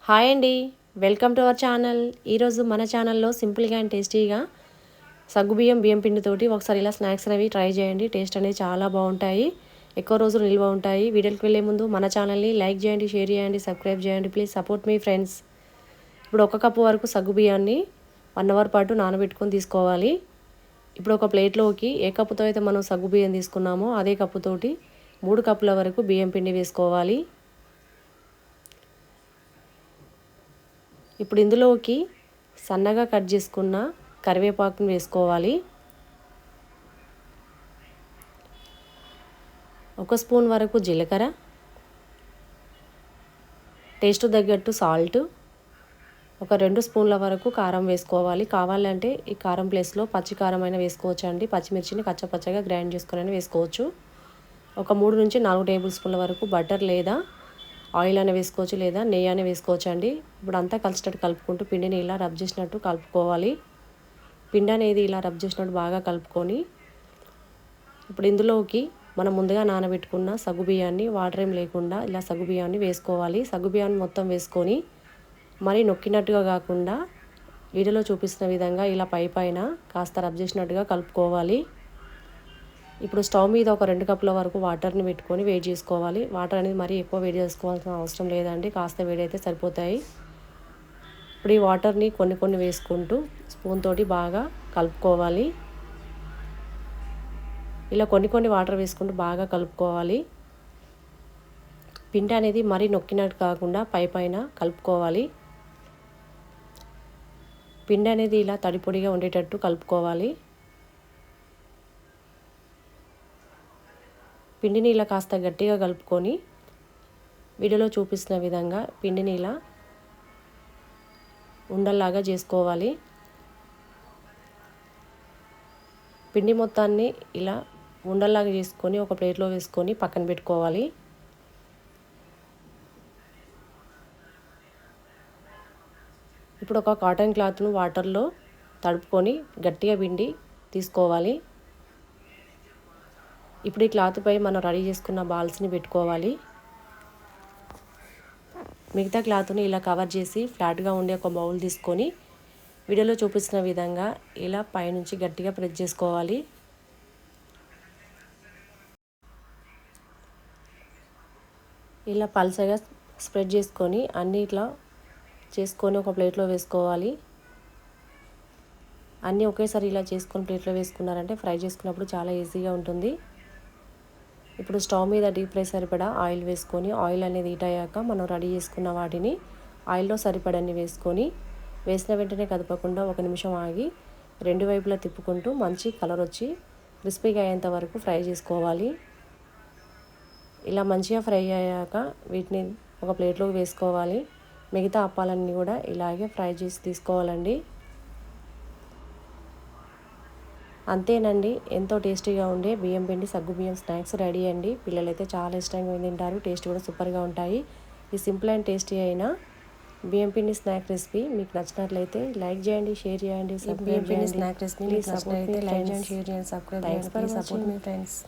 Hi అండి, welcome to our channel. ఈరోజు మన ఛానల్లో సింపుల్గా అండ్ టేస్టీగా బియ్యం పిండితోటి ఒకసారి ఇలా స్నాక్స్ అనేవి ట్రై చేయండి. టేస్ట్ అనేది చాలా బాగుంటాయి, ఎక్కువ రోజులు నిల్వ ఉంటాయి. వీడియోకి వెళ్ళే ముందు మన ఛానల్ని లైక్ చేయండి, షేర్ చేయండి, సబ్స్క్రైబ్ చేయండి. Please support me friends. ఇప్పుడు 1 కప్పు వరకు బియ్యాన్ని 1 అవర్ పాటు నానబెట్టుకొని తీసుకోవాలి. ఇప్పుడు ఒక ప్లేట్లోకి ఏ కప్పుతో అయితే మనం బియ్యం తీసుకున్నామో అదే కప్పుతోటి 3 కప్పుల వరకు బియ్యం పిండి వేసుకోవాలి. ఇప్పుడు ఇందులోకి సన్నగా కట్ చేసుకున్న కరివేపాకును వేసుకోవాలి. 1 స్పూన్ వరకు జీలకర్ర, టేస్ట్ తగ్గట్టు సాల్ట్, ఒక 2 స్పూన్ల వరకు కారం వేసుకోవాలి. కావాలంటే ఈ కారం ప్లేస్లో పచ్చి కారం అయినా వేసుకోవచ్చు అండి. పచ్చిమిర్చిని కచ్చపచ్చగా గ్రైండ్ చేసుకొని వేసుకోవచ్చు. ఒక 3 నుంచి 4 టేబుల్ స్పూన్ల వరకు బటర్ లేదా ఆయిల్ అయినా వేసుకోవచ్చు, లేదా నెయ్యి అయినా వేసుకోవచ్చు అండి. ఇప్పుడు అంతా కలిసినట్టు కలుపుకుంటూ పిండిని ఇలా రబ్ చేసినట్టు కలుపుకోవాలి. పిండి అనేది ఇలా రబ్ చేసినట్టు బాగా కలుపుకొని ఇప్పుడు ఇందులోకి మనం ముందుగా నానబెట్టుకున్న బియ్యాన్ని వాటర్ ఏం లేకుండా ఇలా బియ్యాన్ని వేసుకోవాలి. బియ్యాన్ని మొత్తం వేసుకొని మరీ నొక్కినట్టుగా కాకుండా వీడియోలో చూపిస్తున్న విధంగా ఇలా పైన కాస్త రబ్ చేసినట్టుగా కలుపుకోవాలి. ఇప్పుడు స్టవ్ మీద ఒక 2 కప్పుల వరకు వాటర్ని పెట్టుకొని వేడి చేసుకోవాలి. వాటర్ అనేది మరీ ఎక్కువ వేడి చేసుకోవాల్సిన అవసరం లేదండి, కాస్త వేడి అయితే సరిపోతాయి. ఇప్పుడు ఈ వాటర్ని కొన్ని వేసుకుంటూ స్పూన్ తోటి బాగా కలుపుకోవాలి. ఇలా కొన్ని వాటర్ వేసుకుంటూ బాగా కలుపుకోవాలి. పిండి అనేది మరీ నొక్కినట్టు కాకుండా పైన కలుపుకోవాలి. పిండి అనేది ఇలా తడిపొడిగా ఉండేటట్టు కలుపుకోవాలి. పిండిని ఇలా కాస్త గట్టిగా కలుపుకొని వీడియోలో చూపిస్తున్న విధంగా పిండిని ఇలా ఉండల్లాగా చేసుకోవాలి. పిండి మొత్తాన్ని ఇలా ఉండల్లాగా చేసుకొని ఒక ప్లేట్లో వేసుకొని పక్కన పెట్టుకోవాలి. ఇప్పుడు ఒక కాటన్ క్లాత్ను వాటర్లో తడుపుకొని గట్టిగా పిండి తీసుకోవాలి. ఇప్పుడు ఈ క్లాత్పై మనం రెడీ చేసుకున్న బాల్స్ని పెట్టుకోవాలి. మిగతా క్లాత్ని ఇలా కవర్ చేసి ఫ్లాట్గా ఉండే ఒక బౌల్ తీసుకొని వీడియోలో చూపిస్తున్న విధంగా ఇలా పైనుంచి గట్టిగా ప్రెస్ చేసుకోవాలి. ఇలా పల్చగా స్ప్రెడ్ చేసుకొని అన్నీ ఇట్లా చేసుకొని ఒక ప్లేట్లో వేసుకోవాలి. అన్నీ ఒకేసారి ఇలా చేసుకొని ప్లేట్లో వేసుకున్నారంటే ఫ్రై చేసుకున్నప్పుడు చాలా ఈజీగా ఉంటుంది. ఇప్పుడు స్టవ్ మీద డీప్ ఫ్రై సరిపడా ఆయిల్ వేసుకొని ఆయిల్ అనేది హీట్ అయ్యాక మనం రెడీ చేసుకున్న వాటిని ఆయిల్లో సరిపడన్ని వేసుకొని వేసిన వెంటనే కదపకుండా 1 నిమిషం ఆగి 2 వైపులా తిప్పుకుంటూ మంచి కలర్ వచ్చి క్రిస్పీగా అయ్యేంత వరకు ఫ్రై చేసుకోవాలి. ఇలా మంచిగా ఫ్రై అయ్యాక వీటిని ఒక ప్లేట్లోకి వేసుకోవాలి. మిగతా అప్పాలన్నీ కూడా ఇలాగే ఫ్రై చేసి తీసుకోవాలండి. అంతేనండి, ఎంతో టేస్టీగా ఉండే బియ్యం పిండి బియ్యం స్నాక్స్ రెడీ అండి. పిల్లలైతే చాలా ఇష్టంగా తింటారు, టేస్ట్ కూడా సూపర్గా ఉంటాయి. ఈ సింపుల్ అండ్ టేస్టీ అయిన బియ్యం పిండి స్నాక్ రెసిపీ మీకు నచ్చినట్లయితే లైక్ చేయండి, షేర్ చేయండి, సబ్స్క్రైబ్ చేయండి. స్నాక్ రెసిపీ మీకు నచ్చినట్లయితే లైక్ చేయండి, షేర్ చేయండి, సబ్స్క్రైబ్ చేయండి. సపోర్ట్ మీ ఫ్రెండ్స్.